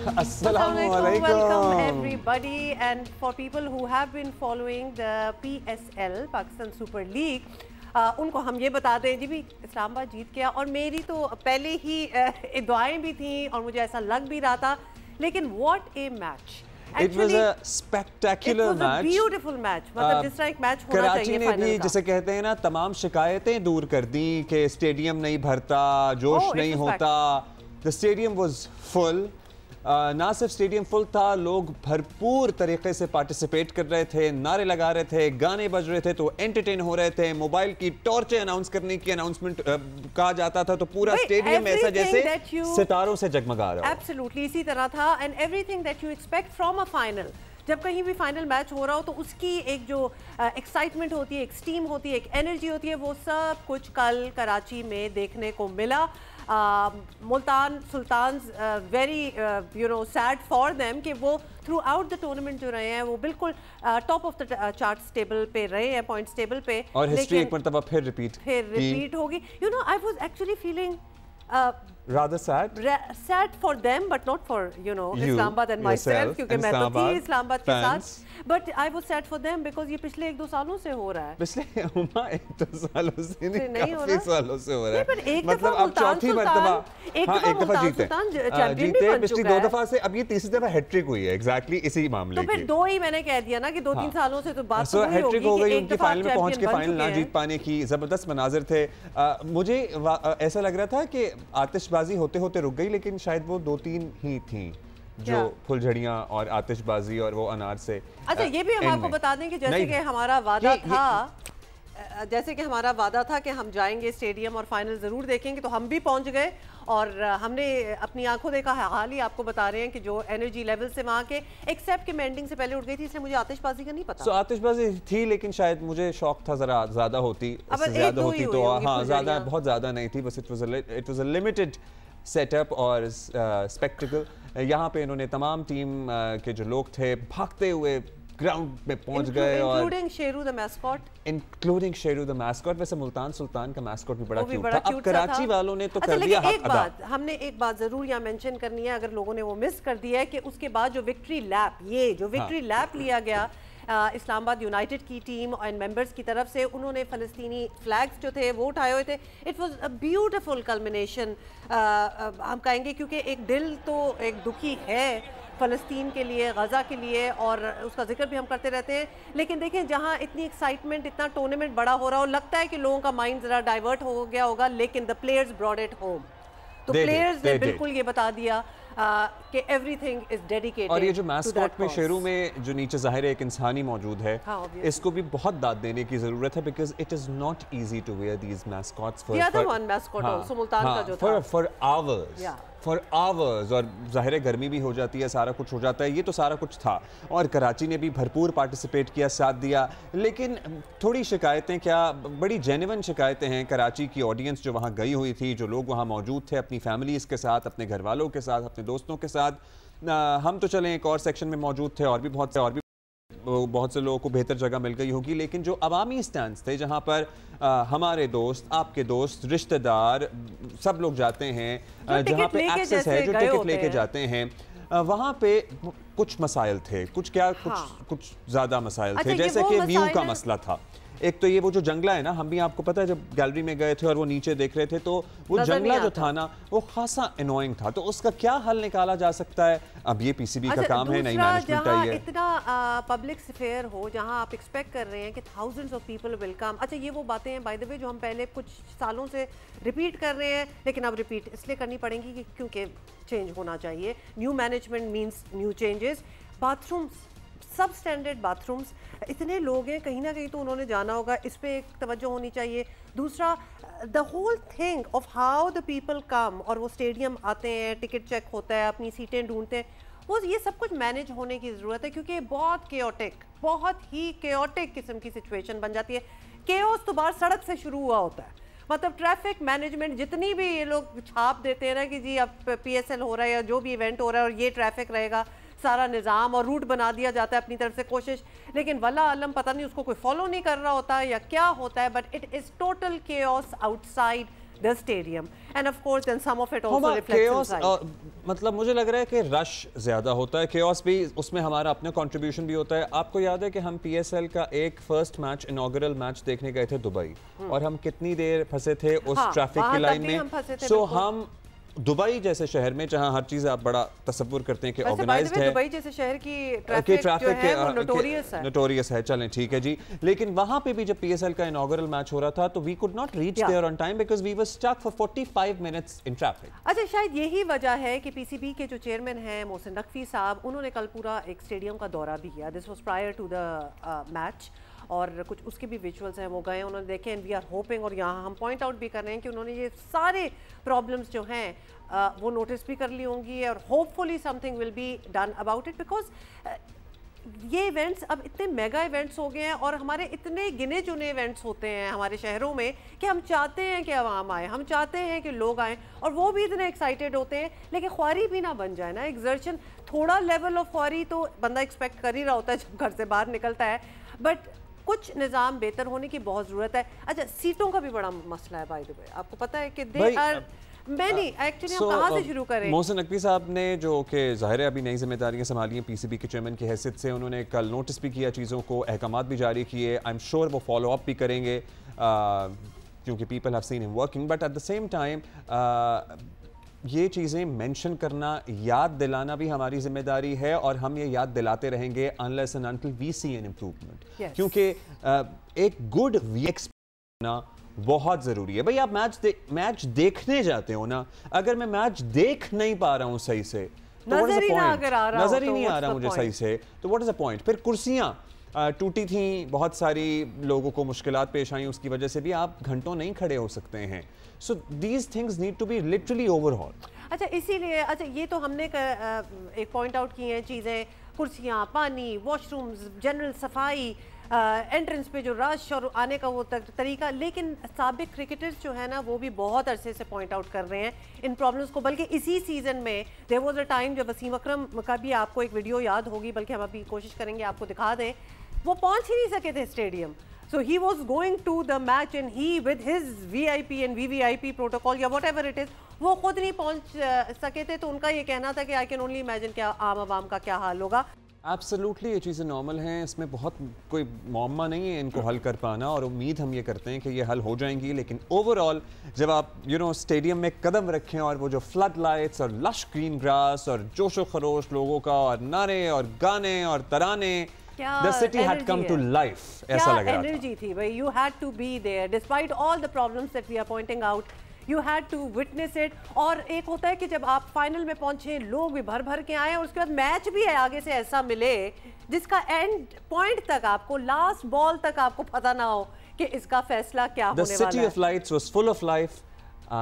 Assalamualaikum. Welcome everybody, and for people who have been following the PSL Pakistan Super League, उनको हम ये बता दें जी भी इस्लामाबाद जीत गया, और मेरी तो पहले ही दुआएं भी थी और मुझे ऐसा लग भी रहा था, लेकिन what a match. It was a spectacular match. It was a beautiful match. मतलब जिस तरह एक मैच होना चाहिए कराची ने भी जिसे कहते हैं ना तमाम शिकायतें दूर कर दी कि स्टेडियम नहीं भरता, जोश नहीं होता. The stadium was full. ना सिर्फ स्टेडियम फुल था, लोग भरपूर तरीके से पार्टिसिपेट कर रहे थे, नारे लगा रहे थे, गाने बज रहे थे तो एंटरटेन हो रहे थे. मोबाइल की टॉर्चें अनाउंस करने की अनाउंसमेंट कहा जाता था, तो पूरा स्टेडियम ऐसा जैसे सितारों से जगमगा रहा हो. एब्सोल्युटली इसी तरह था. And everything that you expect from a final. जब कहीं भी फाइनल मैच हो रहा हो तो उसकी एक जो एक्साइटमेंट होती है, एक स्टीम होती है, एक एनर्जी होती है, वो सब कुछ कल कराची में देखने को मिला. Multan Sultans very sad for them कि वो थ्रू आउट द टूर्नामेंट जो रहे हैं वो बिल्कुल top of the charts table पे रहे हैं, पॉइंट्स टेबल पे. और हिस्ट्री एक मर्तबा फिर रिपीट होगी. I was actually feeling rather sad for them, but not for Islamabad and myself, क्योंकि मैं तो थी इस्लामाबाद के साथ. But I was sad for them because ये पिछले 1-2 सालों से हो रहा है. पिछले 1-2 सालों से नहीं, हो काफी सालों से हो रहा है. मतलब अब चौथी मरतबा एक दफा जीते पिछली 2 दफा से, अब ये तीसरी दफा हैट्रिक हुई है एग्जैक्टली इसी मामले की. तो फिर 2 ही मैंने कह दिया ना कि 2-3 सालों से तो बात हैट्रिक हो गई उनकी. फाइनल में पहुंच के फाइनल ना जीत पाने की जबरदस्त मनाजिर थे. मुझे ऐसा लग रहा था कि आतिशबाजी होते होते रुक गई, लेकिन शायद वो 2-3 ही थी जो फुलझड़ियां और आतिशबाजी और वो अनार से. अच्छा, ये भी हम आपको बता दें कि जैसे कि हमारा वादा था कि हम जाएंगे स्टेडियम और फाइनल जरूर देखेंगे, तो हम भी पहुंच गए और हमने अपनी आंखों देखा हाल ही आपको बता रहे हैं कि जो एनर्जी लेवल से वहाँ के, एक्सेप्ट कि मैं एंडिंग से पहले उठ गई थी, इसलिए मुझे आतिशबाजी का नहीं पता. आतिशबाजी थी, लेकिन शायद मुझे शौक था जरा ज्यादा होती, ज्यादा होती तो हाँ ज्यादा बहुत ज्यादा नहीं थी. बस it was a limited setup और स्पेक्टिकल. यहाँ पे इन्होंने तमाम टीम के जो लोग थे भागते हुए ग्राउंड में पहुंच गए, और इंक्लूडिंग शेरू द मैस्कॉट. वैसे मुल्तान सुल्तान का मैस्कॉट भी बड़ा क्यूट था. अब कराची वालों ने तो कर दिया हक अदा. हमने एक बात जरूर यहाँ मेंशन करनी है, अगर लोगों ने वो मिस कर दिया है, कि उसके बाद जो विक्ट्री लैप लिया गया इस्लामाबाद यूनाइटेड की टीम एंड मेंबर्स की तरफ से, उन्होंने फ़लस्तीनी फ्लैग्स जो थे वो उठाए हुए थे. It was a beautiful culmination हम कहेंगे, क्योंकि एक दिल तो एक दुखी है फ़लस्तीन के लिए, गज़ा के लिए, और उसका जिक्र भी हम करते रहते हैं. लेकिन देखें, जहाँ इतनी एक्साइटमेंट, इतना टूर्नामेंट बड़ा हो रहा हो, लगता है कि लोगों का माइंड ज़रा डाइवर्ट हो गया होगा, लेकिन the players brought it home. तो प्लेयर्स ने बिल्कुल ये बता दिया कि एवरीथिंग इज डेडिकेटेड. और ये जो मैस्कॉट में शेरू में जो नीचे ज़ाहिर है एक इंसानी मौजूद है, इसको भी बहुत दाद देने की जरूरत है, because it is not easy to wear these mascots for hours. और ज़ाहिर है गर्मी भी हो जाती है, सारा कुछ हो जाता है. ये तो सारा कुछ था, और कराची ने भी भरपूर पार्टिसिपेट किया, साथ दिया. लेकिन थोड़ी शिकायतें, क्या बड़ी जेन्युइन शिकायतें हैं. कराची की ऑडियंस जो वहाँ गई हुई थी, जो लोग वहाँ मौजूद थे अपनी फैमिलीज़ के साथ, अपने घर वालों के साथ, अपने दोस्तों के साथ. हम तो चलें एक और सेक्शन में मौजूद थे, और भी बहुत से लोगों को बेहतर जगह मिल गई होगी. लेकिन जो अवामी स्टैंड्स थे, जहाँ पर हमारे दोस्त, आपके दोस्त, रिश्तेदार सब लोग जाते हैं, जहाँ पे एक्सेस है, जो टिकट लेके जाते हैं, वहाँ पे कुछ मसाइल थे. कुछ ज़्यादा मसाइल थे. जैसे कि व्यू का मसला था. एक तो ये वो जो जंगला है ना, हम भी आपको पता है जब गैलरी में गए थे और वो नीचे देख रहे थे, तो वो जंगला जो था ना वो खासा अनोइंग था. तो उसका क्या हल निकाला जा सकता है? अब ये पीसीबी का काम है, नई मैनेजमेंट आई है. इतना पब्लिक स्फेयर हो जहां आप एक्सपेक्ट कर रहे हैं कि thousands of people will come. अच्छा, ये वो बातें हैं बाय द वे जो हम पहले कुछ सालों से रिपीट कर रहे हैं, लेकिन अब रिपीट इसलिए करनी पड़ेंगी क्योंकि चेंज होना चाहिए. New management means new changes. Bathrooms, सब स्टैंडर्ड बाथरूम्स. इतने लोग हैं, कहीं ना कहीं तो उन्होंने जाना होगा, इस पे एक तवज्जो होनी चाहिए. दूसरा, the whole thing of how the people come, और वो स्टेडियम आते हैं, टिकट चेक होता है, अपनी सीटें ढूंढते हैं, वो ये सब कुछ मैनेज होने की ज़रूरत है, क्योंकि बहुत ही केओटिक किस्म की सिचुएशन बन जाती है. केओस तो बाहर सड़क से शुरू हुआ होता है. मतलब ट्रैफिक मैनेजमेंट जितनी भी ये लोग छाप देते हैं ना कि जी अब PSL हो रहा है या जो भी इवेंट हो रहा है और ये ट्रैफिक रहेगा, सारा निज़ाम और रूट बना दिया जाता है अपनी तरफ से कोशिश, लेकिन वल्ला आलम पता नहीं उसको कोई फॉलो नहीं कर रहा होता है या क्या होता है. But it is total chaos outside the stadium, and of course then some of it also reflects inside. मतलब मुझे लग रहा है कि रश ज़्यादा होता है, chaos भी उसमें हमारा अपना कंट्रीब्यूशन भी होता है। आपको याद है कि हम PSL का एक फर्स्ट मैच, इनॉग्रल मैच देखने गए थे दुबई, और हम कितनी देर फंसे थे उस ट्रैफिक की लाइन में। सो हम दुबई जैसे शहर में, जहां हर चीज आप बड़ा तसव्वुर करते हैं कि ऑर्गेनाइज्ड है, दुबई जैसे शहर की ट्रैफिक जो है वो नोटोरियस है, चलें ठीक है जी, लेकिन वहां पे भी जब PSL का इनॉग्रल मैच हो रहा था तो we could not reach there on time because we were stuck for 45 minutes in traffic. अच्छा, शायद यही वजह है कि PCB के जो चेयरमैन हैं मोहसिन नकवी साहब, उन्होंने कल पूरा एक स्टेडियम का दौरा भी किया। This was prior to the match, और कुछ उसके भी विजुअल्स हैं वो गए, उन्होंने देखे, एंड वी आर होपिंग, और यहाँ हम पॉइंट आउट भी कर रहे हैं कि उन्होंने ये सारे प्रॉब्लम्स जो हैं वो नोटिस भी कर ली होंगी, और hopefully something will be done about it, because ये इवेंट्स अब इतने मेगा इवेंट्स हो गए हैं और हमारे इतने गिने चुने इवेंट्स होते हैं हमारे शहरों में कि हम चाहते हैं कि आवाम आए, हम चाहते हैं कि लोग आएँ, और वो भी इतने एक्साइटेड होते हैं, लेकिन ख्वारी भी ना बन जाए ना एक्सर्शन। थोड़ा लेवल ऑफ ख्वारी तो बंदा एक्सपेक्ट कर ही रहा होता है जब घर से बाहर निकलता है, बट कुछ निज़ाम बेहतर होने की बहुत ज़रूरत है। अच्छा, सीटों का भी बड़ा मसला है, बाय द वे आपको पता है कि दे आर मैनी, एक्चुअली हम कहाँ से शुरू करें? मोहसिन नकवी साहब ने, जो कि ज़ाहिर है अभी नई जिम्मेदारियां संभाली हैं PCB के चेयरमैन की हैसियत से, उन्होंने कल नोटिस भी किया चीज़ों को, अहकामात भी जारी किए। आई एम श्योर वो फॉलो अप भी करेंगे क्योंकि people have seen him working, but at the same time ये चीज़ें मेंशन करना, याद दिलाना भी हमारी जिम्मेदारी है, और हम ये याद दिलाते रहेंगे unless and until we see an improvement, क्योंकि एक गुड वीएक्स ना बहुत ज़रूरी है। भाई आप मैच देखने जाते हो ना, अगर मैं मैच देख नहीं पा रहा हूँ सही से, तो नजर ही नहीं आ रहा मुझे सही से, तो व्हाट इज़ द पॉइंट? फिर कुर्सियाँ टूटी थी, बहुत सारी लोगों को मुश्किलात पेश आई, उसकी वजह से भी आप घंटों नहीं खड़े हो सकते हैं। So these things need to be literally overhaul. अच्छा, इसीलिए अच्छा ये तो हमने एक पॉइंट आउट की हैं चीज़ें, कुर्सियाँ, पानी, वॉशरूम्स, जनरल सफाई, एंट्रेंस पे जो रश और आने का वो तरीका, लेकिन साबिक क्रिकेटर्स जो है ना वो भी बहुत अरसे से पॉइंट आउट कर रहे हैं इन प्रॉब्लम्स को। बल्कि इसी सीज़न में देयर वाज अ टाइम जब वसीम अकरम का भी आपको एक वीडियो याद होगी, बल्कि हम अभी कोशिश करेंगे आपको दिखा दें, वो पहुंच ही नहीं सके थे stadium. So he was going to the match and he with his VIP and VVIP protocol या whatever it is, वो खुद नहीं पहुंच सके थे, तो उनका ये कहना था कि I can only imagine क्या आम आवाम का क्या हाल होगा। एब्सोल्युटली ये चीज़ें नॉर्मल हैं, इसमें बहुत कोई मौमा नहीं है इनको हल कर पाना, और उम्मीद हम ये करते हैं कि ये हल हो जाएंगी। लेकिन ओवरऑल जब आप स्टेडियम में कदम रखें और वो जो फ्लड लाइट्स और लश ग्रीन ग्रास और जोशो खरोश लोगों का और नारे और गाने और तराने, The city had come to life, ऐसा लग रहा था। एनर्जी थी भाई, you had to be there despite all the problems that we are pointing out, you had to witness it। और एक होता है कि जब आप फाइनल में पहुंचे, लोग भी भर भर के आए, और उसके बाद मैच भी है आगे से ऐसा मिले जिसका एंड पॉइंट तक आपको, लास्ट बॉल तक आपको पता ना हो कि इसका फैसला क्या होने वाला है। The city of lights was full of life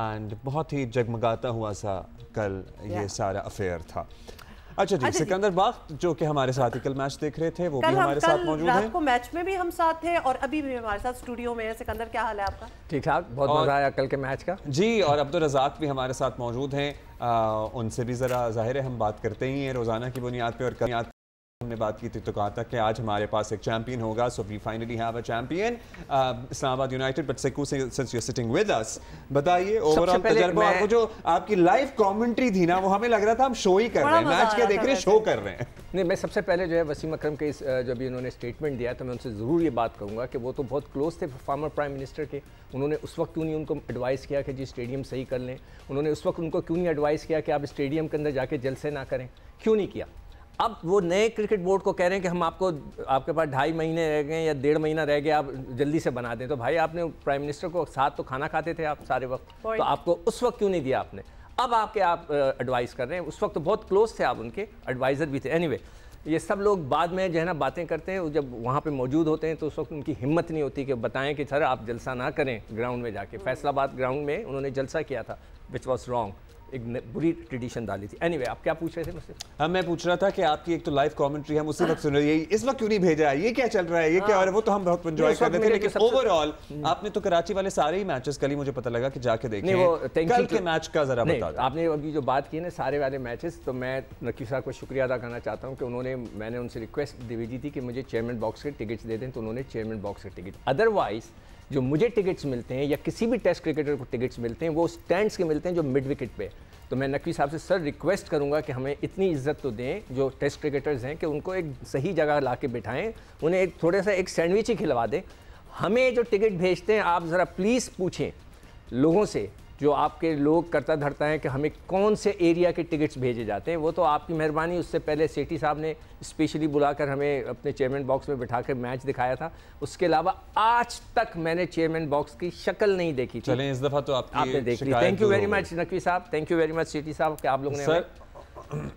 and बहुत ही जगमगाता हुआ सा कल ये सारा अफेयर था। अच्छा जी, सिकंदर बाग जो कि हमारे साथ ही कल मैच देख रहे थे, वो भी हमारे साथ मौजूद हैं। रात को मैच में भी हम साथ थे और अभी भी हमारे साथ स्टूडियो में है। सिकंदर, क्या हाल है आपका? ठीक ठाक, बहुत मजा आया कल के मैच का जी। और अब्दुल रज़ाक भी हमारे साथ मौजूद हैं, उनसे भी ज़रा ज़ाहिर है हम बात करते ही हैं रोज़ाना की बुनियाद पे, और कल हमने बात की थी तो कहा था कि आज हमारे पास एक चैंपियन होगा। So we finally have a champion, Islamabad United. But Siku, since you are sitting with us, बताइए ओवरऑल तजुर्बा। और वो जो आपकी लाइव कमेंट्री थी ना, वो हमें लग रहा था हम शो ही कर रहे हैं, मैच क्या देख रहे हैं, शो कर रहे हैं। नहीं, मैं सबसे पहले जो है वसीम अकरम के जब इन्होंने स्टेटमेंट दिया तो मैं उनसे ज़रूर ये बात कहूँगा कि वो तो बहुत क्लोज थे फॉर्मर प्राइम मिनिस्टर के। उन्होंने उस वक्त क्यों नहीं उनको एडवाइस किया कि जी स्टेडियम सही कर लें? उन्होंने उस वक्त उनको क्यों नहीं एडवाइस किया कि आप स्टेडियम के अंदर जाके जलसे ना करें? क्यों नहीं किया? अब वो नए क्रिकेट बोर्ड को कह रहे हैं कि हम आपके पास 2.5 महीने रह गए या 1.5 महीना रह गया, आप जल्दी से बना दें। तो भाई आपने प्राइम मिनिस्टर को साथ तो खाना खाते थे आप सारे वक्त, तो आपको उस वक्त क्यों नहीं दिया आपने? अब आप एडवाइस कर रहे हैं, उस वक्त तो बहुत क्लोज थे आप, उनके एडवाइज़र भी थे। एनीवे, ये सब लोग बाद में जो है ना बातें करते हैं, जब वहाँ पे मौजूद होते हैं तो उस वक्त उनकी हिम्मत नहीं होती कि बताएं कि सर आप जलसा ना करें ग्राउंड में जाके। फैसलाबाद ग्राउंड में उन्होंने जलसा किया था, विच वॉज रॉन्ग, एक बुरी ट्रेडिशन डाली थी। एनीवे, आप क्या पूछ रहे थे मुझसे? मैं पूछ रहा था कि आपकी एक तो लाइव कमेंट्री हम उसी वक्त सुन रहे हैं, इस वक्त क्यों नहीं भेजा है, ये क्या चल रहा है, ये क्या हो रहा है? वो तो हम बहुत एंजॉय कर रहे थे, लेकिन ओवरऑल आपने तो कराची वाले सारे ही मैचेस कल ही मुझे पता लगा कि जाके देखे। कल के मैच का जरा बता दो। आपने अभी जो बात की ना सारे वाले मैचेस, तो मैं नकीब साहब को शुक्रिया अदा करना चाहता हूँ कि मैंने उनसे रिक्वेस्ट भेजी थी कि मुझे चेयरमैन बॉक्स के टिकट्स दे दें, तो उन्होंने चेयरमैन बॉक्स के टिकट। अदरवाइज जो मुझे टिकट्स मिलते हैं या किसी भी टेस्ट क्रिकेटर को टिकट्स मिलते हैं वो स्टैंड्स के मिलते हैं जो मिड विकेट पे। तो मैं नकवी साहब से सर रिक्वेस्ट करूंगा कि हमें इतनी इज्जत तो दें जो टेस्ट क्रिकेटर्स हैं कि उनको एक सही जगह ला के बिठाएँ, उन्हें एक थोड़ा सा एक सैंडविच ही खिलवा दें। हमें जो टिकट भेजते हैं आप ज़रा प्लीज़ पूछें लोगों से, जो आपके लोग करता धरता है कि हमें कौन से एरिया के टिकट्स भेजे जाते हैं, वो तो आपकी मेहरबानी। उससे पहले सेठी साहब ने स्पेशली बुलाकर हमें अपने चेयरमैन बॉक्स में बिठाकर मैच दिखाया था, उसके अलावा आज तक मैंने चेयरमैन बॉक्स की शक्ल नहीं देखी थी। चलें इस दफ़ा तो आपने देख ली। Thank you very much Naqvi sahab, thank you very much Sethi sahab कि आप लोगों ने। सर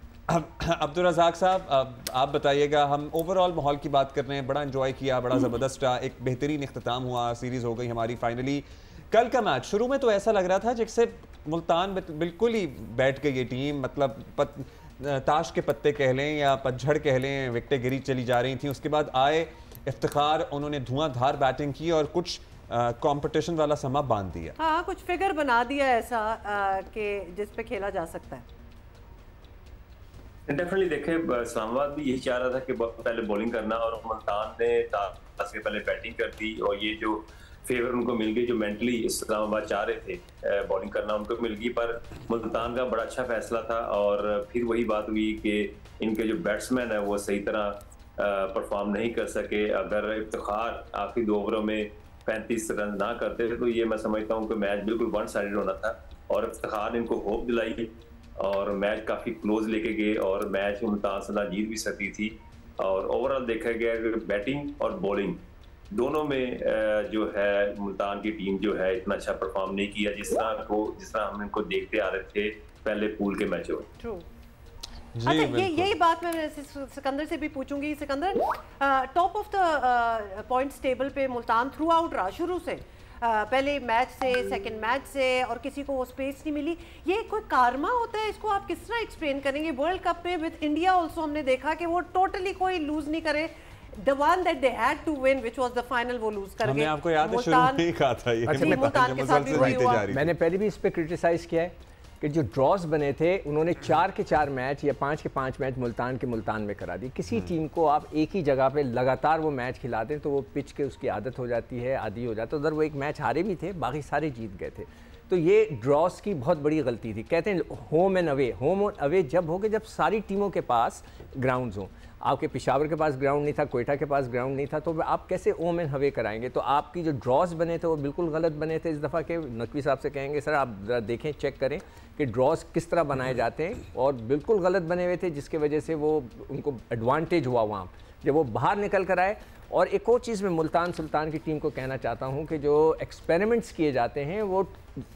अब्दुल रज़ाक साहब आप बताइएगा, हम ओवरऑल माहौल की बात कर रहे हैं, बड़ा एंजॉय किया, बड़ा ज़बरदस्त रहा, एक बेहतरीन इख्तिताम हुआ, सीरीज़ हो गई हमारी फाइनली। कल का मैच शुरू में तो ऐसा लग रहा था जैसे मुल्तान बिल्कुल ही बैठ गई ये टीम, मतलब ताश के पत्ते कह लें या पतझड़ कह लें, विकेटें गिरी चली जा रही थी। उसके बाद आए इफ्तिखार, उन्होंने धुआंधार बैटिंग की और कुछ कंपटीशन वाला समा बांध दिया। हाँ, कुछ फिगर बना दिया ऐसा कि जिस पे खेला जा सकता है। डेफिनेटली देखें, इस्लामाबाद भी यही चाह रहा था कि पहले बॉलिंग करना, और मुल्तान ने ताश के पहले बैटिंग कर दी, और ये जो फेवर उनको मिल गई, जो मेंटली इस्लामाबाद चाह रहे थे बॉलिंग करना, उनको मिल गई। पर मुल्तान का बड़ा अच्छा फैसला था, और फिर वही बात हुई कि इनके जो बैट्समैन है वो सही तरह परफॉर्म नहीं कर सके। अगर इफ्तिखार आखिरी 2 ओवरों में 35 रन ना करते थे तो ये मैं समझता हूँ कि मैच बिल्कुल वन साइडेड होना था, और इफ्तिखार ने इनको होप दिलाई और मैच काफ़ी क्लोज लेके गए, और मैच मुल्तान से ना जीत भी सकती थी। और ओवरऑल देखा गया कि बैटिंग और बॉलिंग दोनों में जो है मुल्तान की टीम जो है इतना अच्छा परफॉर्म नहीं किया जिस तरह हम इनको देखते आ रहे थे पहले पूल के मैचों में। अच्छा, यही बात मैं सिकंदर से भी पूछूंगी। Sikandar, top of the points table पे मुल्तान थ्रू आउट रहा शुरू से, पहले मैच से, सेकंड मैच से, और किसी को वो स्पेस नहीं मिली। ये कोई कारमा होता है, इसको आप किस तरह एक्सप्लेन करेंगे? वर्ल्ड कप में विद इंडिया ऑल्सो हमने देखा कि वो टोटली कोई लूज नहीं करे। The one that they had to win, which was the final, वो लूज कर गए। हमने आपको याद है शुरू में ही कहा था ये। अच्छा, मुल्तान के साथ भी वही हुआ। मैंने पहले भी इस पे क्रिटिसाइज किया है कि जो ड्रॉज बने थे उन्होंने 4 के 4 मैच या 5 के 5 मैच मुल्तान के मुल्तान में करा दी। किसी टीम को आप एक ही जगह पे लगातार वो मैच खिला दें तो वो पिच के उसकी आदत हो जाती है, आदी हो जाता है। उधर वो एक मैच हारे भी थे, बाकी सारे जीत गए थे। तो ये ड्रॉस की बहुत बड़ी गलती थी। कहते हैं होम एंड अवे जब हो, जब सारी टीमों के पास ग्राउंड्स हों। आपके पेशावर के पास ग्राउंड नहीं था, कोयटा के पास ग्राउंड नहीं था, तो आप कैसे होम एंड अवे कराएंगे? तो आपकी जो ड्रॉज बने थे वो बिल्कुल गलत बने थे इस दफ़ा के। नकवी साहब से कहेंगे सर आप ज़रा देखें, चेक करें कि ड्रॉज किस तरह बनाए जाते हैं, और बिल्कुल गलत बने हुए थे जिसकी वजह से वो उनको एडवांटेज हुआ वहाँ जब वो बाहर निकल कर आए। और एक और चीज़ मैं मुल्तान सुल्तान की टीम को कहना चाहता हूँ कि जो एक्सपेरिमेंट्स किए जाते हैं वो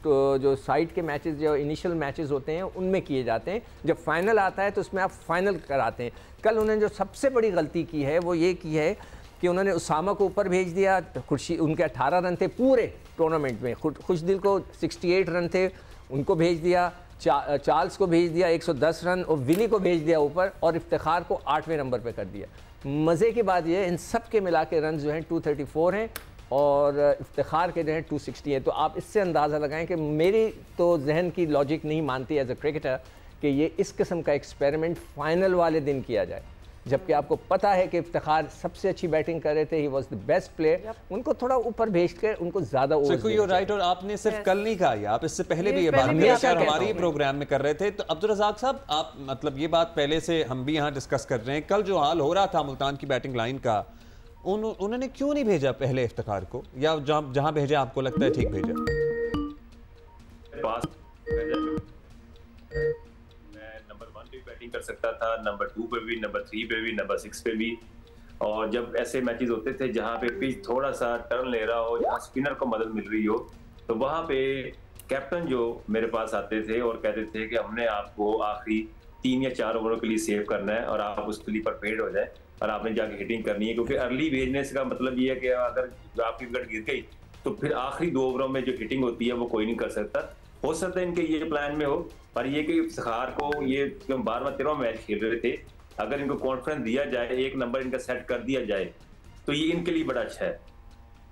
तो जो साइड के मैचेस, जो इनिशियल मैचेस होते हैं उनमें किए जाते हैं। जब फाइनल आता है तो उसमें आप फाइनल कराते हैं। कल उन्होंने जो सबसे बड़ी गलती की है वो ये की है कि उन्होंने उसामा को ऊपर भेज दिया। खुर्शीद, उनके 18 रन थे पूरे टूर्नामेंट में, खुशदिल को 68 रन थे, उनको भेज दिया। चार्ल्स को भेज दिया 110 रन, और विली को भेज दिया ऊपर, और इफ्तिखार को 8वें नंबर पे कर दिया। मज़े की बात यह, इन सब के मिला के रन जो हैं 234 हैं, और इफ्तिखार के जो हैं 260 हैं। तो आप इससे अंदाज़ा लगाएं कि मेरी तो जहन की लॉजिक नहीं मानती एज अ क्रिकेटर कि ये इस किस्म का एक्सपेरिमेंट फाइनल वाले दिन किया जाए, जबकि आपको पता है कि इफ्तिखार सबसे अच्छी बैटिंग कर रहे थे, he was the best player. उनको थोड़ा ऊपर भेज कर उनको ज़्यादा ओवर राइट। और आपने सिर्फ कल नहीं कहा, आप इससे पहले भी ये बात हमारे ही प्रोग्राम में कर रहे थे। तो अब्दुल रज़ाक साहब, आप मतलब ये बात पहले से हम भी यहाँ डिस्कस कर रहे हैं। कल जो हाल हो रहा था मुल्तान की बैटिंग लाइन का, उन्होंने क्यों नहीं भेजा पहले इफ्तिखार को, या जहाँ भेजा आपको लगता है ठीक भेजा? बैटिंग कर सकता था, नंबर 2 पे भी, नंबर 3 पे भी, नंबर 6 पे भी। और जब ऐसे मैचेस होते थे जहां पे पिच थोड़ा सा टर्न ले रहा हो, जहां स्पिनर को मदद मिल रही हो, तो वहां पे कैप्टन जो मेरे पास आते थे और कहते थे कि हमने आपको आखिरी 3 या 4 ओवरों के लिए सेव करना है, और आप उसके लिए परफेक्ट हो जाए और आपने जाके हिटिंग करनी है। क्योंकि अर्ली भेजने से का मतलब ये है कि अगर आपकी विकेट गिर गई तो फिर आखिरी 2 ओवरों में जो हिटिंग होती है वो कोई नहीं कर सकता। हो सकता है इनके ये प्लान में हो, पर ये कि इफ्तिखार को ये 12वां मैच खेल रहे थे, अगर इनको कॉन्फिडेंस दिया जाए, एक नंबर इनका सेट कर दिया जाए, तो ये इनके लिए बड़ा अच्छा है।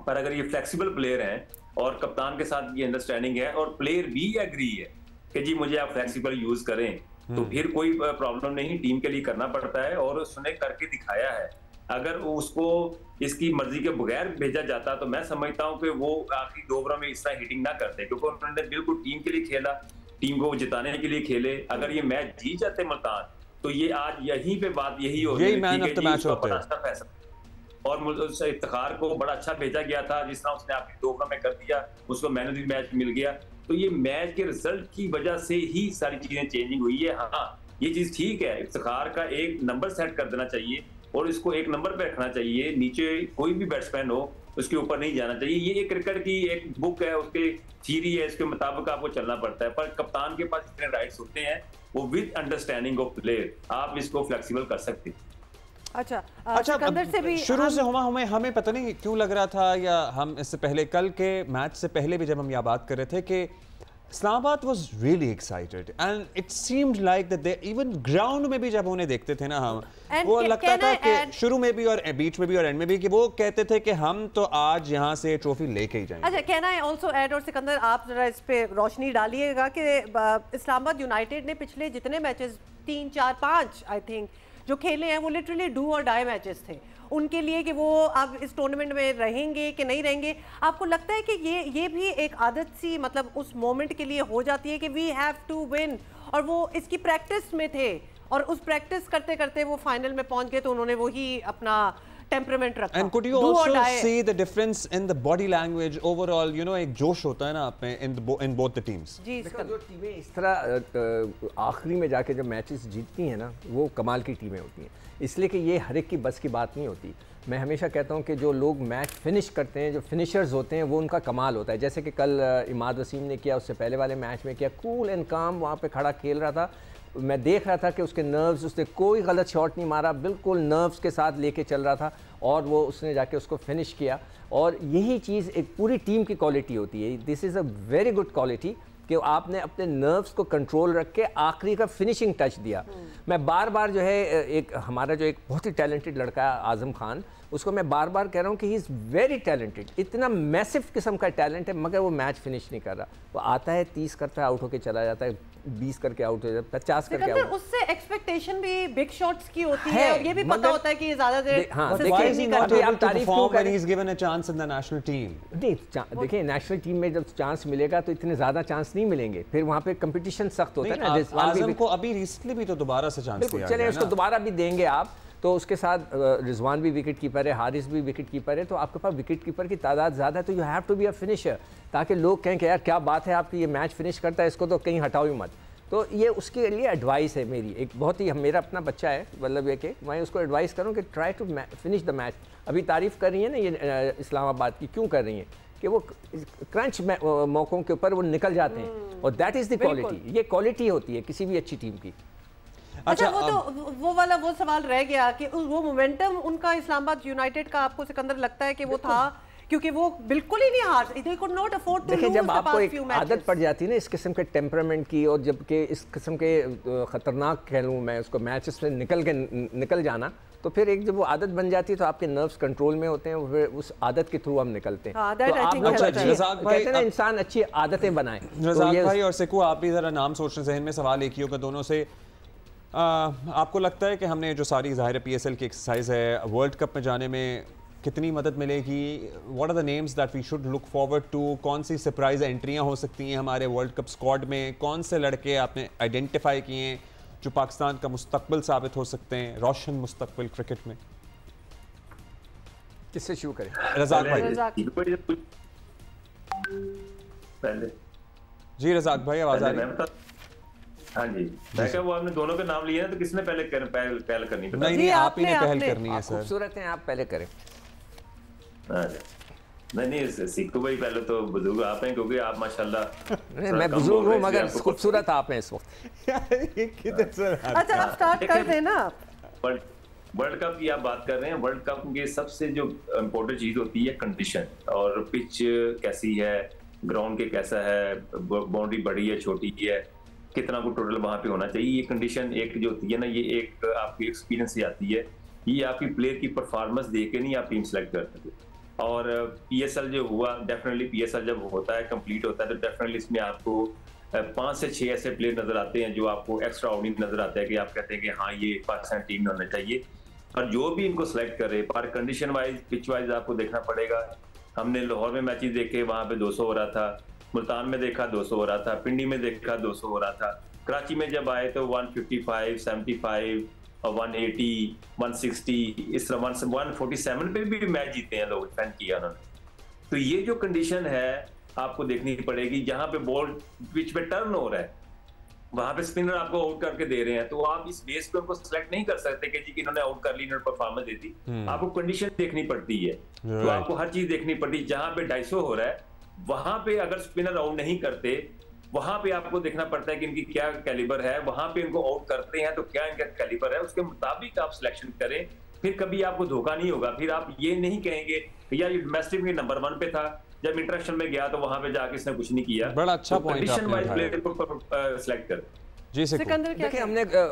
पर अगर ये फ्लेक्सिबल प्लेयर हैं और कप्तान के साथ ये अंडरस्टैंडिंग है और प्लेयर भी एग्री है कि जी मुझे आप फ्लेक्सिबल यूज करें, तो फिर कोई प्रॉब्लम नहीं, टीम के लिए करना पड़ता है। और उसने करके दिखाया है अगर उसको इसकी मर्जी के बगैर भेजा जाता तो मैं समझता हूं कि वो आखिरी 2 ओवरों में इस तरह हिटिंग ना करते, क्योंकि उन्होंने बिल्कुल टीम के लिए खेला, टीम को जिताने के लिए खेले। अगर ये मैच जीत जाते मुल्तान तो ये आज यहीं पे बात यही हो रही है। और इफ्तिखार को बड़ा अच्छा भेजा गया था, जिस तरह उसने आखिरी 2 ओवर में कर दिया, उसको मैन ऑफ द मैच मिल गया। तो ये मैच के रिजल्ट की वजह से ही सारी चीजें चेंजिंग हुई है। हाँ, ये चीज ठीक है, इफ्तिखार का एक नंबर सेट कर देना चाहिए और इसको एक नंबर पे रखना चाहिए, नीचे कोई भी बैट्समैन हो उसके ऊपर नहीं जाना चाहिए। ये एक क्रिकेट की एक बुक है, उसके थ्योरी है, इसके मुताबिक आपको चलना पड़ता है। पर कप्तान के पास इतने राइट्स होते हैं, वो विद अंडरस्टैंडिंग ऑफ प्लेयर आप इसको फ्लेक्सिबल कर सकते हैं। अच्छा, सिकंदर से भी शुरू से हमें पता नहीं क्यों लग रहा था, या हम इससे पहले कल के मैच से पहले भी जब हम यह बात कर रहे थे कि Islamabad was really excited and it seemed like that they even ground में भी जब उन्हें देखते थे ना हम, वो लगता था कि शुरू में भी और बीच में भी और एंड में भी कि वो कहते थे कि हम तो आज यहाँ से ट्रॉफी लेके ही जाएंगे। अच्छा, कैन आई आल्सो ऐड, और सिकंदर आप जरा इस पे रोशनी डालिएगा कि इस्लामाबाद यूनाइटेड ने पिछले जितने मैचेस 3, 4, 5 आई थिंक जो खेले हैं वो लिटरली डू और डाई मैचेस थे उनके लिए, कि वो अब इस टूर्नामेंट में रहेंगे कि नहीं रहेंगे। आपको लगता है कि ये भी एक आदत सी मतलब उस मोमेंट के लिए हो जाती है कि वी हैव टू विन, और वो इसकी प्रैक्टिस में थे और उस प्रैक्टिस करते करते वो फाइनल में पहुंच गए, तो उन्होंने वही अपना टेम्परामेंट रखा। And could you also see the difference in the body language overall? You know, एक जोश होता है ना आप में in both the teams. जी, जो टीमें इस तरह आखिरी में जाके जब मैचेस जीतती हैं ना, वो कमाल की टीमें होती हैं, इसलिए कि ये हर एक की बस की बात नहीं होती। मैं हमेशा कहता हूँ कि जो लोग मैच फिनिश करते हैं, जो फिनिशर्स होते हैं, वो उनका कमाल होता है। जैसे कि कल इमाद वसीम ने किया, उससे पहले वाले मैच में किया, कूल एंड काम वहाँ पे खड़ा खेल रहा था। मैं देख रहा था कि उसके नर्व्स, उसने कोई गलत शॉट नहीं मारा, बिल्कुल नर्व्स के साथ लेके चल रहा था और वो उसने जाके उसको फिनिश किया। और यही चीज़ एक पूरी टीम की क्वालिटी होती है। This is a very good quality कि आपने अपने नर्व्स को कंट्रोल रख के आखिरी का फिनिशिंग टच दिया। मैं बार बार जो है एक हमारा जो एक बहुत ही टैलेंटेड लड़का है आज़म खान, उसको मैं बार बार कह रहा हूँ कि ही इज़ वेरी टैलेंटेड, इतना मैसिव किस्म का टैलेंट है, मगर वो मैच फिनिश नहीं कर रहा। वो आता है 30 करता है, आउट होके चला जाता है, 20 करके आउट हो जाता है, 50 करके आउट। उससे एक्सपेक्टेशन भी बिग शॉट्स की होती है और ये भी पता होता है कि ज्यादा देर देखिए नेशनल टीम में जब चांस मिलेगा तो इतने ज्यादा चांस नहीं मिलेंगे, फिर वहाँ पे कंपटीशन सख्त होता है ना। आज़म को अभी रिसेंटली भी तो दोबारा से चांस दिया, चले उसको दोबारा भी देंगे आप, तो उसके साथ रिजवान भी विकेट कीपर है, हारिस भी विकेट कीपर है, तो आपके पास विकेट कीपर की तादाद ज़्यादा है, तो you have to be a finisher, ताकि लोग कहें कि यार क्या बात है आपकी, ये मैच फिनिश करता है, इसको तो कहीं हटाओ ही मत। तो ये उसके लिए एडवाइस है मेरी, एक बहुत ही, मेरा अपना बच्चा है मतलब ये कि मैं उसको एडवाइस करूँ कि try to finish the match. अभी तारीफ़ कर रही है ना ये इस्लामाबाद की, क्यों कर रही हैं कि वो क्रंच मौक़ों के ऊपर वो निकल जाते हैं, और दैट इज़ द क्वालिटी, ये क्वालिटी होती है किसी भी अच्छी टीम की। अच्छा, वो सवाल रह गया कि वो मोमेंटम उनका इस्लामाबाद यूनाइटेड का आपको सिकंदर लगता है कि वो था, क्योंकि वो बिल्कुल ही नहीं हार, they could not afford to lose जब आपको एक few matches. आदत पड़ जाती है ना इस किस्म के टेम्परामेंट की, और जबकि इस किस्म के ख़तरनाक कह लूँ मैं उसको मैचेस से निकल जाना, तो फिर एक जब वो आदत बन जाती है तो आपके नर्व्स कंट्रोल में होते हैं, फिर उस आदत के थ्रू हम निकलते हैं। तो आप कहते हैं ना इंसान अच्छी आदतें बनाए। रज़ाक भाई और सिकू, आप भी ज़रा नाम सोचने ज़हन में सवाल एक ही होगा दोनों से, आपको लगता है कि हमने जो सारी ज़ाहिर PSL की एक्सरसाइज है, वर्ल्ड कप में जाने में कितनी मदद मिलेगी? What are the names that we should look forward to? कौन सी सरप्राइज एंट्रियां हो सकती हैं हमारे वर्ल्ड कप स्क्वाड में? कौन से लड़के आपने आइडेंटिफाई किए हैं जो पाकिस्तान का मुस्तकबिल साबित हो सकते हैं, रोशन मुस्तकबिल क्रिकेट में? किससे शुरू करें? रज़ाक भाई। पहले जी रज़ाक भाई, आवाज़ आ रही है? हाँ जी, मैं क्या वो आपने दोनों के नाम लिए ना, तो किसने पहले पहल करनी? नहीं, आप ही ने पहल करनी है सर। खूबसूरत हैं आप, पहले करें। नहीं, सिक्कू भाई पहले तो बुजुर्ग आप हैं, क्योंकि आप माशाल्लाह। मैं बुजुर्ग हूँ मगर खूबसूरत आप हैं इस वक्त। अच्छा, आप स्टार्ट कर देना। वर्ल्ड कप की आप बात कर रहे हैं, वर्ल्ड कप की सबसे जो इम्पोर्टेंट चीज होती है कंडीशन, और पिच कैसी है, ग्राउंड के कैसा है, बाउंड्री बड़ी है छोटी है, कितना को टोटल वहां पे होना चाहिए, ये कंडीशन एक जो होती है ना, ये एक आपकी एक्सपीरियंस से आती है, ये आपकी प्लेयर की परफॉर्मेंस देख के नहीं आप टीम सेलेक्ट कर सकते। और PSL जो हुआ, डेफिनेटली PSL जब होता है, कंप्लीट होता है, तो डेफिनेटली इसमें आपको 5 से 6 ऐसे प्लेयर नजर आते हैं जो आपको एक्स्ट्रा ऑर्डिनरी नजर आते हैं कि आप कहते हैं कि हाँ ये पाकिस्तान टीम में होना चाहिए। और जो भी इनको सिलेक्ट करे पर कंडीशन वाइज पिच वाइज आपको देखना पड़ेगा। हमने लाहौर में मैचेस देखे, वहां पे 200 हो रहा था, मुल्तान में देखा 200 हो रहा था, पिंडी में देखा 200 हो रहा था, कराची में जब आए तो 155, 75 और 180, 160, इस तरह 147 पे भी मैच जीते हैं लोग, डिफेंड किया उन्होंने। तो ये जो कंडीशन है आपको देखनी पड़ेगी, जहां पे बॉल पिच पे टर्न हो रहा है वहां पे स्पिनर आपको आउट करके दे रहे हैं, तो आप इस बेस पे उनको सिलेक्ट नहीं कर सकते कि जी कि इन्होंने आउट कर ली, इन्होंने परफॉर्मेंस दे दी। आपको कंडीशन देखनी पड़ती है, तो आपको हर चीज देखनी पड़ती है। जहां पे 250 हो रहा है वहां पे अगर स्पिनर आउट नहीं करते, वहां पे आपको देखना पड़ता है कि इनकी क्या कैलिबर है, वहां पे इनको आउट करते हैं तो क्या इनका कैलिबर है, उसके मुताबिक आप सिलेक्शन करें। फिर कभी आपको धोखा नहीं होगा, फिर आप ये नहीं कहेंगे यार ये डोमेस्टिक में नंबर 1 पे था, जब इंटरनेशनल में गया तो वहां पे जाके इसने कुछ नहीं किया। बड़ा अच्छा पॉइंट आपने उठाया। प्लेयर को सिलेक्ट कर जी सिकंदर, देखिए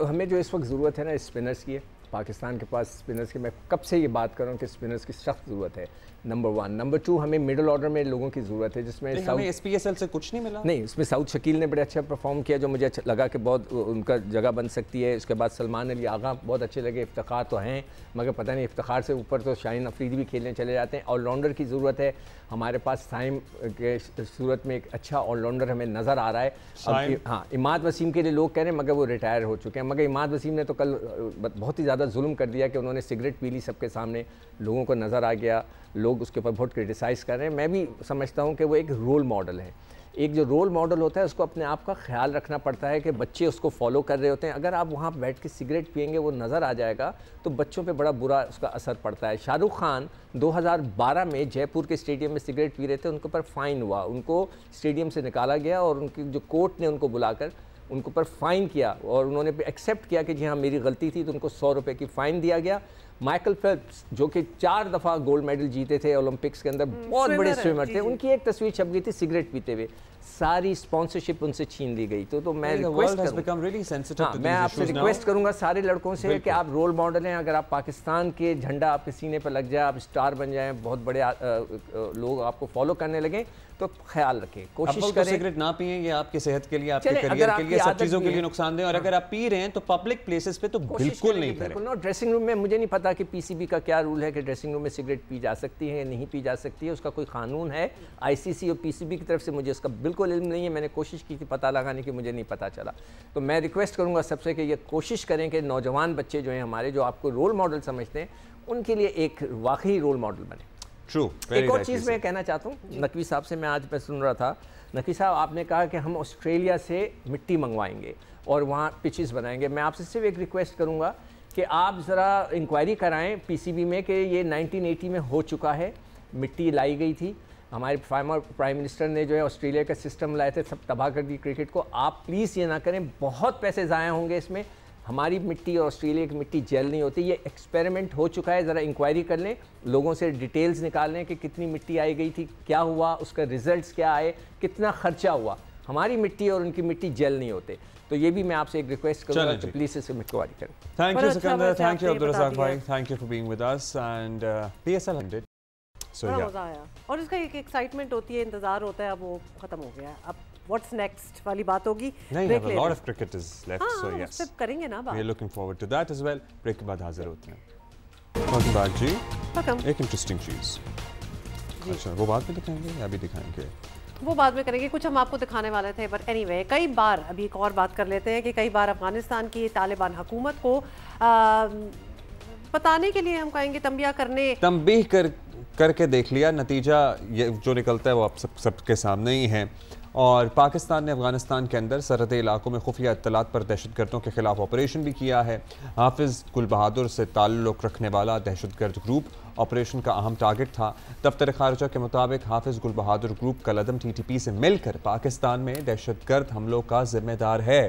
हमें जो इस वक्त ज़रूरत है ना स्पिनर्स की है, पाकिस्तान के पास स्पिनर्स की, मैं कब से ये बात कर रहा हूँ कि स्पिनर्स की सख्त ज़रूरत है, नंबर 1। नंबर 2 हमें मिडिल ऑर्डर में लोगों की ज़रूरत है, जिसमें हमें SPSL से कुछ नहीं मिला। नहीं, उसमें साउथ शकील ने बड़े अच्छा परफॉर्म किया, जो मुझे अच्छा लगा कि बहुत उनका जगह बन सकती है। उसके बाद सलमान अली आगा बहुत अच्छे लगे, इफ्तिखार तो हैं मगर पता नहीं इफ्तिखार से ऊपर तो शाहीन अफरीदी भी खेलने चले जाते हैं। ऑलराउंडर की ज़रूरत है हमारे पास, टाइम के सूरत में एक अच्छा ऑलराउंडर हमें नज़र आ रहा है। अब हाँ, इमाद वसीम के लिए लोग कह रहे हैं मगर वो रिटायर हो चुके हैं, मगर इमाद वसीम ने तो कल बहुत ही ज़्यादा जुल्म कर दिया कि उन्होंने सिगरेट पी ली सबके सामने, लोगों को नज़र आ गया, लोग उसके ऊपर बहुत क्रिटिसाइज़ कर रहे हैं। मैं भी समझता हूँ कि वो एक रोल मॉडल है। एक जो रोल मॉडल होता है उसको अपने आप का ख्याल रखना पड़ता है कि बच्चे उसको फॉलो कर रहे होते हैं। अगर आप वहाँ बैठ के सिगरेट पिएंगे वो नज़र आ जाएगा तो बच्चों पे बड़ा बुरा उसका असर पड़ता है। शाहरुख खान 2012 में जयपुर के स्टेडियम में सिगरेट पी रहे थे, उनके ऊपर फ़ाइन हुआ, उनको स्टेडियम से निकाला गया और उनकी जो कोर्ट ने उनको बुलाकर उनको पर फ़ाइन किया और उन्होंने एक्सेप्ट किया कि जी हाँ मेरी गलती थी, तो उनको 100 रुपये की फ़ाइन दिया गया। माइकल फेल्प्स जो कि 4 दफ़ा गोल्ड मेडल जीते थे ओलंपिक्स के अंदर, बहुत बड़े स्विमर थे, उनकी एक तस्वीर छप गई थी सिगरेट पीते हुए, सारी स्पॉन्सरशिप उनसे छीन ली गई। तो मैं मैं आपसे रिक्वेस्ट करूंगा सारे लड़कों से कि आप रोल मॉडल हैं। अगर आप पाकिस्तान के झंडा आपके सीने पर लग जाए, आप स्टार बन जाएं, बहुत बड़े लोग आपको फॉलो करने लगे, तो ख्याल रखें, कोशिश करें सिगरेट ना पिएं, ये आपकी सेहत के लिए, आपके करियर के लिए, सब चीज़ों के लिए नुकसानदेह। और अगर आप पी रहे हैं तो पब्लिक प्लेसेस पे तो बिल्कुल नहीं करें। ड्रेसिंग रूम में मुझे नहीं पता कि PCB का क्या रूल है कि ड्रेसिंग रूम में सिगरेट पी जा सकती है या नहीं पी जा सकती है, उसका कोई कानून है ICC और PCB की तरफ से, मुझे उसका बिल्कुल इल्म नहीं है। मैंने कोशिश की थी पता लगाने की, मुझे नहीं पता चला। तो मैं रिक्वेस्ट करूँगा सबसे कि ये कोशिश करें कि नौजवान बच्चे जो हैं हमारे, जो आपको रोल मॉडल समझते हैं, उनके लिए एक वाकई रोल मॉडल बने। एक और चीज़ मैं कहना चाहता हूँ, नकवी साहब से मैं आज सुन रहा था, नकवी साहब आपने कहा कि हम ऑस्ट्रेलिया से मिट्टी मंगवाएंगे और वहाँ पिचेस बनाएंगे। मैं आपसे सिर्फ एक रिक्वेस्ट करूँगा कि आप ज़रा इंक्वायरी कराएं PCB में कि ये 1980 में हो चुका है, मिट्टी लाई गई थी, हमारे फॉर्मर प्राइम मिनिस्टर ने जो है ऑस्ट्रेलिया का सिस्टम लाए थे, सब तबाह कर दी क्रिकेट को। आप प्लीज़ ये ना करें, बहुत पैसे ज़ाया होंगे इसमें, हमारी मिट्टी और ऑस्ट्रेलिया की मिट्टी जेल नहीं होती। ये एक्सपेरिमेंट हो चुका है, ज़रा इंक्वायरी कर लें, लोगों से डिटेल्स निकाल लें कि कितनी मिट्टी आई गई थी, क्या हुआ, उसका रिजल्ट्स क्या आए, कितना खर्चा हुआ। हमारी मिट्टी और उनकी मिट्टी जेल नहीं होते। तो ये भी मैं आपसे एक रिक्वेस्ट करूंगा कि प्लीज़ इससे इंक्वायरी करें। Thank you Sikandar, thank you Abdul Razzaq भाई, thank you for being with us and PSL ended। बड़ा मज़ा आया और इसका एक एक्साइटमेंट होती है, इंतज़ार होता है, अब वो ख़त्म हो गया है। अब व्हाट्स नेक्स्ट वाली बात होगी। नहीं, a lot of cricket is left, so yes, करेंगे ना बात, we are looking forward to that as well। Break के बाद हाजिर होते हैं। वेलकम बैक जी। एक इंटरेस्टिंग चीज़, अच्छा वो बाद में दिखाएंगे या अभी दिखाएंगे? वो बाद में करेंगे, कुछ हम आपको दिखाने वाले थे, बट एनीवे कई बार अभी एक और बात कर लेते हैं कि कई बार अफगानिस्तान की तालिबान हुकूमत को बताने के लिए हम कहेंगे तंबीह करके देख लिया, नतीजा ये जो निकलता है वो आप सबके सामने ही है। और पाकिस्तान ने अफगानिस्तान के अंदर सरहदी इलाकों में खुफिया इत्तलात पर दहशतगर्दों के खिलाफ ऑपरेशन भी किया है। हाफिज़ गुल बहादुर से ताल्लुक़ रखने वाला दहशतगर्द ग्रुप ऑपरेशन का अहम टारगेट था। दफ्तर खारजा के मुताबिक हाफिज़ गुल बहादुर ग्रुप कलअदम TTP से मिलकर पाकिस्तान में दहशतगर्द हमलों का जिम्मेदार है।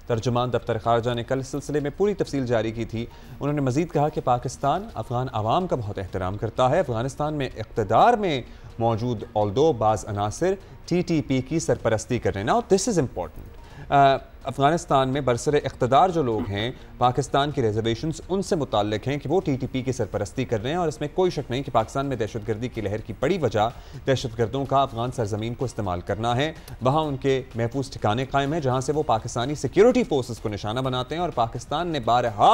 तर्जुमान दफ्तर खारजा ने कल इस सिलसिले में पूरी तफसील जारी की थी। उन्होंने मजीद कहा कि पाकिस्तान अफगान आवाम का बहुत एहतराम करता है। अफगानिस्तान में इक़्तिदार में मौजूद ऑल्दो बाज़ अनासिर TTP की सरपरस्ती कर रहे हैं। Now this is important. Afghanistan में बरसरे इक़्तिदार जो लोग हैं, पाकिस्तान की रिजर्वेशंस उनसे मुताल्लिक हैं कि वो TTP की सरपरस्ती कर रहे हैं। और इसमें कोई शक नहीं कि पाकिस्तान में दहशतगर्दी की लहर की बड़ी वजह दहशतगर्दों का अफगान सरजमीन को इस्तेमाल करना है। वहाँ उनके महफूज ठिकाने कायम हैं जहाँ से वो पाकिस्तानी सिक्योरिटी फोर्सेस को निशाना बनाते हैं। और पाकिस्तान ने बारहा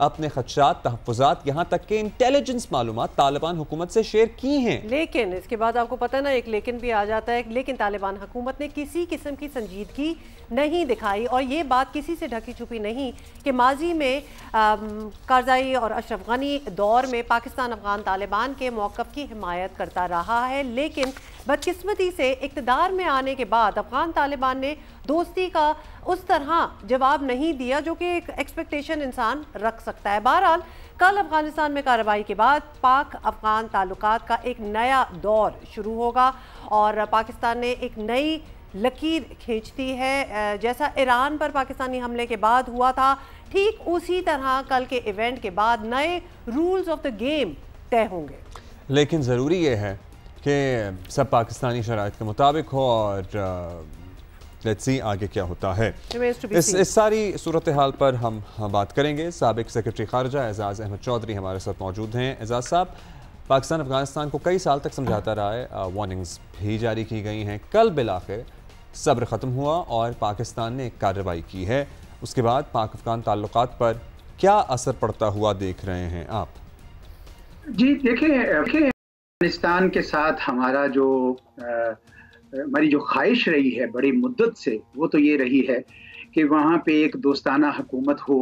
अपने खदशात, तहफ़्फ़ुज़ात, यहाँ तक के इंटेलिजेंस मालूमात तालिबान हुकूमत से शेयर की हैं। लेकिन इसके बाद आपको पता ना, एक लेकिन भी आ जाता है। लेकिन तालिबान हुकूमत ने किसी किस्म की संजीदगी नहीं दिखाई और ये बात किसी से ढकी छुपी नहीं कि माजी में कारज़ाई और अशरफ गनी दौर में पाकिस्तान अफगान तालिबान के मौक़िफ़ की हिमायत करता रहा है। लेकिन बदकिस्मती से इक़्तिदार में आने के बाद अफगान तालिबान ने दोस्ती का उस तरह जवाब नहीं दिया जो कि एक एक्सपेक्टेशन इंसान रख सकता है। बहरहाल कल अफगानिस्तान में कार्रवाई के बाद पाक अफगान ताल्लुकात का एक नया दौर शुरू होगा और पाकिस्तान ने एक नई लकीर खींचती है। जैसा ईरान पर पाकिस्तानी हमले के बाद हुआ था, ठीक उसी तरह कल के इवेंट के बाद नए रूल्स ऑफ द गेम तय होंगे। लेकिन ज़रूरी ये है कि सब पाकिस्तानी शराइत के मुताबिक हो और लेट्स सी आगे क्या होता है। इस सारी सूरत हाल पर हम बात करेंगे। साबिक सेक्रेटरी खारजा एजाज़ अहमद चौधरी हमारे साथ मौजूद हैं। एजाज़ साहब, पाकिस्तान अफगानिस्तान को कई साल तक समझाता रहा है, वार्निंग्स भी जारी की गई हैं। कल बिलाखिर सब्र ख़त्म हुआ और पाकिस्तान ने एक कार्रवाई की है। उसके बाद पाक अफगान ताल्लुकात पर क्या असर पड़ता हुआ देख रहे हैं आप? जी देखिए, अफगानिस्तान के साथ हमारा जो हमारी जो ख्वाहिश रही है बड़ी मुद्दत से, वो तो ये रही है कि वहाँ पे एक दोस्ताना हुकूमत हो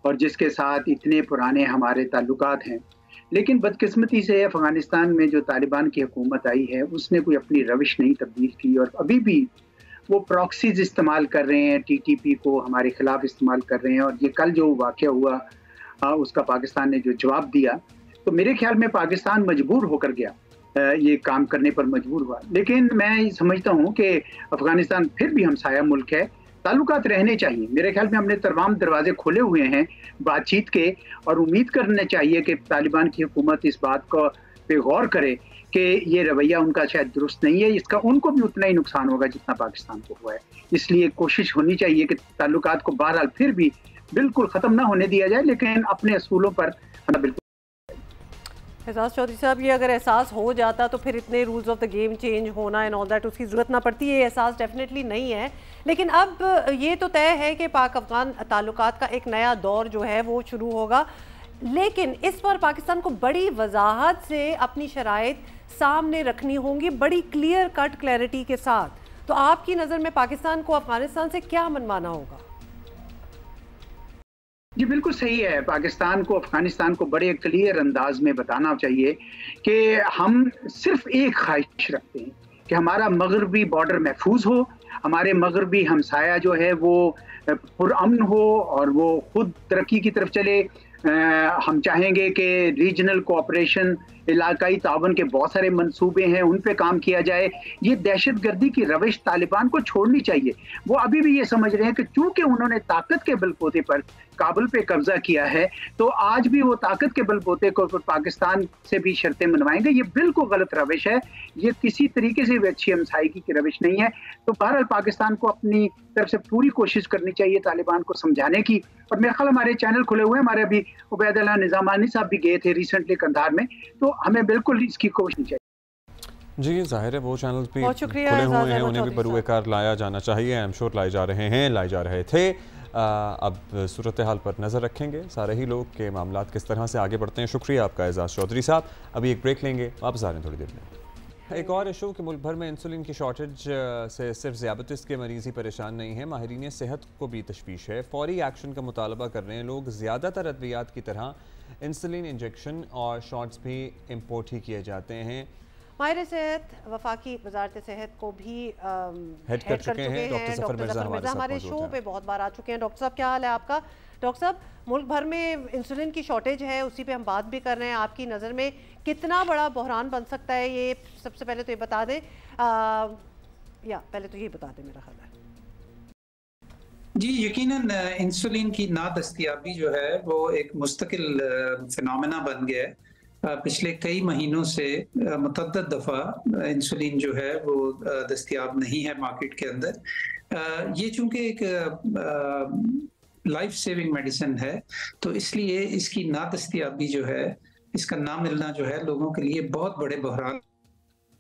और जिसके साथ इतने पुराने हमारे ताल्लुकात हैं। लेकिन बदकिस्मती से अफ़गानिस्तान में जो तालिबान की हुकूमत आई है उसने कोई अपनी रविश नहीं तब्दील की और अभी भी वो प्रॉक्सीज इस्तेमाल कर रहे हैं, TTP को हमारे ख़िलाफ़ इस्तेमाल कर रहे हैं। और ये कल जो वाक़या हुआ उसका पाकिस्तान ने जो जवाब दिया, तो मेरे ख्याल में पाकिस्तान मजबूर होकर गया, ये काम करने पर मजबूर हुआ। लेकिन मैं समझता हूँ कि अफ़गानिस्तान फिर भी हमसाया मुल्क है, ताल्लुकात रहने चाहिए। मेरे ख्याल में हमने तमाम दरवाजे खोले हुए हैं बातचीत के और उम्मीद करना चाहिए कि तालिबान की हुकूमत इस बात को पे गौर करे कि ये रवैया उनका शायद दुरुस्त नहीं है, इसका उनको भी उतना ही नुकसान होगा जितना पाकिस्तान को हुआ है। इसलिए कोशिश होनी चाहिए कि ताल्लुकात को बहरहाल फिर भी बिल्कुल ख़त्म ना होने दिया जाए, लेकिन अपने असूलों पर बिल्कुल। एजाज़ चौधरी साहब, ये अगर एहसास हो जाता तो फिर इतने rules of the game change होना एंड ऑल दैट उसकी ज़रूरत ना पड़ती। ये एहसास डेफिनेटली नहीं है। लेकिन अब ये तो तय है कि पाक अफगान ताल्लुकात का एक नया दौर जो है वो शुरू होगा। लेकिन इस पर पाकिस्तान को बड़ी वजाहत से अपनी शराइत सामने रखनी होंगी, बड़ी क्लियर कट क्लैरिटी के साथ। तो आपकी नज़र में पाकिस्तान को अफगानिस्तान से क्या मनवाना होगा? जी बिल्कुल सही है। पाकिस्तान को अफगानिस्तान को बड़े क्लियर अंदाज में बताना चाहिए कि हम सिर्फ एक ख्वाहिश रखते हैं कि हमारा मगरबी बॉर्डर महफूज हो, हमारे मगरबी हमसाया जो है वो पुरअमन हो और वो खुद तरक्की की तरफ चले। हम चाहेंगे कि रीजनल कोऑपरेशन, इलाकाई तावन के बहुत सारे मंसूबे हैं, उन पे काम किया जाए। ये दहशतगर्दी की रविश तालिबान को छोड़नी चाहिए। वो अभी भी ये समझ रहे हैं कि चूंकि उन्होंने ताकत के बलबूते पर काबुल पे कब्जा किया है तो आज भी वो ताकत के बलबूते को पाकिस्तान से भी शर्तें मनवाएंगे। ये बिल्कुल गलत रविश है, ये किसी तरीके से भी अच्छी हमसायगी की रविश नहीं है। तो बहरहाल पाकिस्तान को अपनी तरफ से पूरी कोशिश करनी चाहिए तालिबान को समझाने की। और मेरे ख्याल हमारे चैनल खुले हुए हैं, हमारे अभी उबैदुल्लाह निज़ामानी साहब भी गए थे रिसेंटली कंधार में, तो हमें बिल्कुल इसकी कोशिश चाहिए। जी जाहिर है वो चैनल भी खुले हुए हैं, उन्हें भी बरूए कार लाया जाना चाहिए। आई एम श्योर लाए जा रहे हैं, लाए जा रहे थे। अब सूरत हाल पर नज़र रखेंगे सारे ही लोग के मामलात किस तरह से आगे बढ़ते हैं। शुक्रिया आपका एजाज़ चौधरी साहब। अभी एक ब्रेक लेंगे, वापस आ रहे हैं थोड़ी देर में। एक और इशू कि मुल्क भर में इंसुलिन की शॉर्टेज से सिर्फ ज़ियाबतीस के मरीज़ ही परेशान नहीं है, माहिरीन सेहत को भी तशवीश है। फौरी एक्शन का मुतालबा कर रहे हैं लोग। ज़्यादातर अद्वियात की तरह इंसुलिन इंजेक्शन और शॉट्स भी इम्पोर्ट ही किए जाते हैं। माहिर सेहत वफाकी वजारत सेहत को भी हेड कर चुके हैं डॉक्टर ज़फ़र मिर्ज़ा हमारे शो पे बहुत बार आ चुके हैं। डॉक्टर साहब क्या हाल है आपका? डॉक्टर साहब, मुल्क भर में इंसुलिन की शॉर्टेज है, उसी पे हम बात भी कर रहे हैं। आपकी नज़र में कितना बड़ा बहरान बन सकता है ये? सबसे पहले तो ये बता दें, पहले तो ये बता दें मेरा ख्याल है। जी यकीनन इंसुलिन की नादस्तयाबी जो है वो एक मुस्तकिल फिनोमेना बन गया है। पिछले कई महीनों से मुतअद्दिद दफ़ा इंसुलिन जो है वो दस्तयाब नहीं है मार्केट के अंदर। ये चूंकि एक लाइफ सेविंग मेडिसिन है, तो इसलिए इसकी ना दस्तयाबी जो है, इसका ना मिलना जो है लोगों के लिए बहुत बड़े बहरान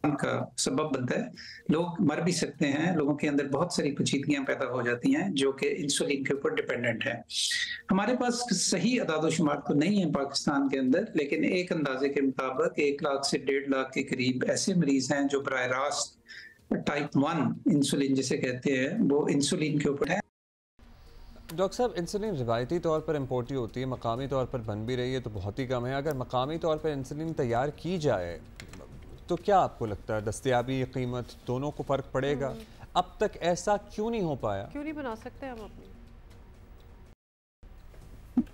का सबब बनता है। लोग मर भी सकते हैं, लोगों के अंदर बहुत सारी पेचीदगियां पैदा हो जाती हैं जो कि इंसुलिन के ऊपर डिपेंडेंट है। हमारे पास सही अदाद-ओ-शुमार तो नहीं है पाकिस्तान के अंदर, लेकिन एक अंदाजे के मुताबिक 1 लाख से 1.5 लाख के करीब ऐसे मरीज हैं जो बराह रास्त टाइप 1 इंसुलिन जिसे कहते हैं वो इंसुलिन के ऊपर है। डॉक्टर साहब, इंसुलिन रिवायती तौर पर इम्पोर्ट ही होती है, मकामी तौर पर बन भी रही है तो बहुत ही कम है। अगर मकामी तौर पर इंसुलिन तैयार की जाए तो क्या आपको लगता है दस्तयाबी, कीमत दोनों को फ़र्क पड़ेगा? अब तक ऐसा क्यों नहीं हो पाया? क्यों नहीं बना सकते हम अपनी?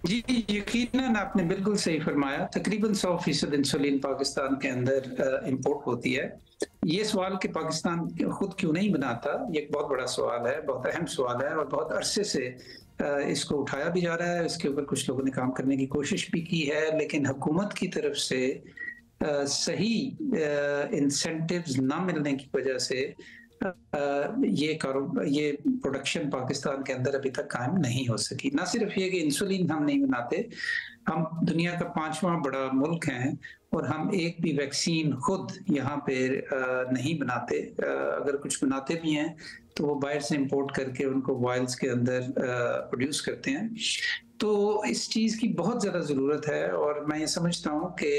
जी, यकीनन आपने बिल्कुल सही फरमाया। तकरीबन 100% इंसुलिन पाकिस्तान के अंदर इंपोर्ट होती है। ये सवाल कि पाकिस्तान खुद क्यों नहीं बनाता, ये एक बहुत बड़ा सवाल है, बहुत अहम सवाल है और बहुत अरसे से इसको उठाया भी जा रहा है। इसके ऊपर कुछ लोगों ने काम करने की कोशिश भी की है, लेकिन हुकूमत की तरफ से सही इंसेंटिव्स ना मिलने की वजह से ये प्रोडक्शन पाकिस्तान के अंदर अभी तक कायम नहीं हो सकी। ना सिर्फ ये कि इंसुलिन हम नहीं बनाते, हम दुनिया का 5वां बड़ा मुल्क हैं और हम एक भी वैक्सीन खुद यहाँ पे नहीं बनाते। अगर कुछ बनाते भी हैं तो वो बाहर से इंपोर्ट करके उनको वायल्स के अंदर प्रोड्यूस करते हैं। तो इस चीज़ की बहुत ज़्यादा ज़रूरत है और मैं ये समझता हूँ कि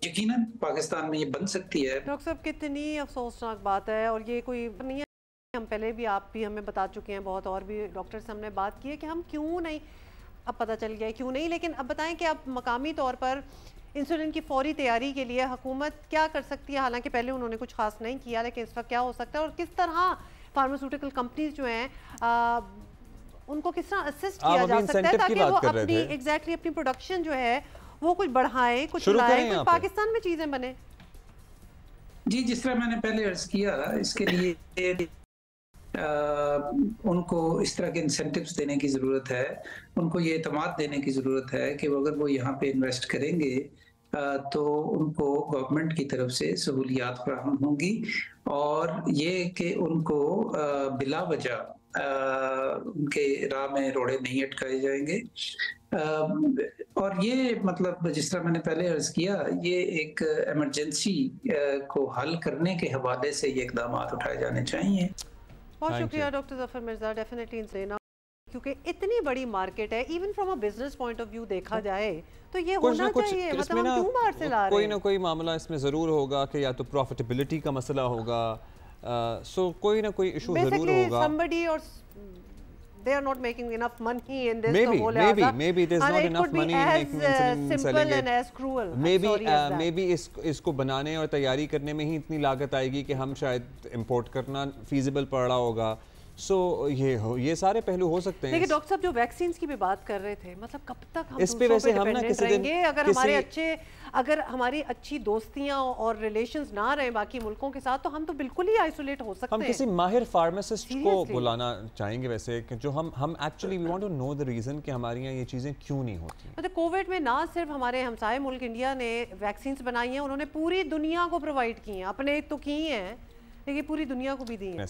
यकीनन पाकिस्तान में ये बन सकती है। डॉक्टर साहब, कितनी अफसोसनाक बात है और ये कोई नहीं है। हम पहले भी, आप भी हमें बता चुके हैं, बहुत और भी डॉक्टर से हमने बात की है कि हम क्यों नहीं, अब पता चल गया क्यों नहीं। लेकिन अब बताएं कि अब मकामी तौर पर इंसुलिन की फौरी तैयारी के लिए हुकूमत क्या कर सकती है? हालांकि पहले उन्होंने कुछ खास नहीं किया, लेकिन इस वक्त क्या हो सकता है और किस तरह फार्मास्यूटिकल कंपनीज जो हैं उनको किस तरह असिस्ट किया जा सकता है ताकि वो अपनी अपनी प्रोडक्शन जो है वो कुछ बढ़ाएं, कुछ लाएं, कुछ पाकिस्तान में चीजें बने। जी, जिस तरह मैंने पहले अर्ज किया, इसके लिए उनको इस तरह के इंसेंटिव्स देने की ज़रूरत है, उनको ये एतमाद देने की ज़रूरत है कि अगर वो यहाँ पे इन्वेस्ट करेंगे तो उनको गवर्नमेंट की तरफ से सहूलियात फराहम होंगी और ये कि उनको बिला वजह उनके राह में रोड़े नहीं अटकाए जाएंगे। और ये मतलब जिस तरह मैंने पहले अर्ज किया, ये एक इमरजेंसी को हल करने के हवाले से ये इकदाम उठाए जाने चाहिए। बहुत शुक्रिया डॉक्टर जफर मिर्जा। डेफिनेटली लेना, क्योंकि इतनी बड़ी मार्केट है, even from a business point of view देखा जाए तो ये होना चाहिए। मतलब हम क्यों बाहर से ला रहे हैं? कोई ना कोई मामला इसमें ज़रूर होगा कि या तो प्रॉफिटेबिलिटी का मसला होगा, सो कोई ना कोई इशू ज़रूर होगा। somebody or they are not making enough money in this. Maybe there's not enough money in making insulin, selling it. And as cruel. Maybe इसको बनाने और तैयारी करने में ही इतनी लागत आएगी कि हम शायद इंपोर्ट करना फीजिबल पड़ रहा होगा। सो ये सारे पहलू हो सकते हैं। देखिए डॉक्टर साहब, जो वैक्सीन्स की भी बात कर रहे थे, मतलब कब तक हम इस पे वैसे हम ना किसी दिन अगर हमारी अच्छी दोस्तियां और रिलेशंस ना रहे बाकी मुल्कों के साथ, तो हम तो बिल्कुल ही आइसोलेट हो सकते हैं। हम किसी माहिर फार्मासिस्ट को बुलाना चाहेंगे वैसे, जो हम actually we want to know the reason कि हमारे यहाँ ये चीज़ें क्यों नहीं होती। मतलब कोविड में ना सिर्फ हमारे हमसाये मुल्क इंडिया ने वैक्सीन्स बनाई हैं, उन्होंने पूरी दुनिया को प्रोवाइड की हैं। अपने तो की हैं, लेकिन पूरी दुनिया को भी दी हैं।